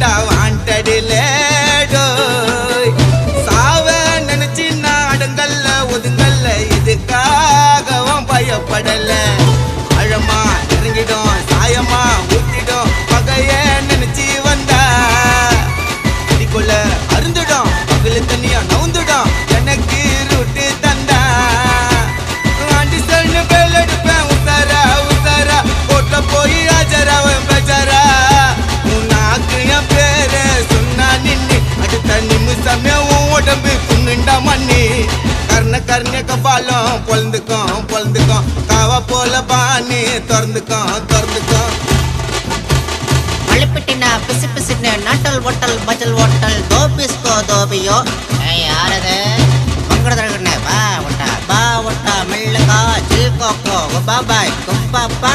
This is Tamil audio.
தாண்டா வாண்டடிலே சாவ நினைச்சு நான் அடங்கல்ல ஒதுங்கல்ல இதுக்காகவும் பயப்படல அழமா இறங்கிடும் சாயமா ஊத்திடும் பகைய நினைச்சு வந்தா அடிக்குள்ள அருந்துடும் பகல தண்ணியா நவுந்துடும் எனக்கு ரூட்டு தந்தா ஆண்டி சன்னு பேல் எடுப்பேன் உசாரா உசாரா கோட்ல போய் ஆஜராவன் பேஜாரா உன்னாக்கு என் பேர சொன்னா நின்னு அடுத்த நிமிஷமே உன் உடம்பு புண்ணுண்டா மண்ணி கர்ண கர்ண கபாலம் பொழுந்துக்கும் காவா போல பாணி திறந்துக்கும் மழைப்பிட்டினா பிசு பிசுன்னு நாட்டல் ஓட்டல் பஜல் ஓட்டல் தோபிஸ்கோ தோபியோ யாரது மங்கடதழகுன்னு பா ஒட்டா மெல்லுகா ஜில் கோக்கோ பாபாய் குப்பாப்பா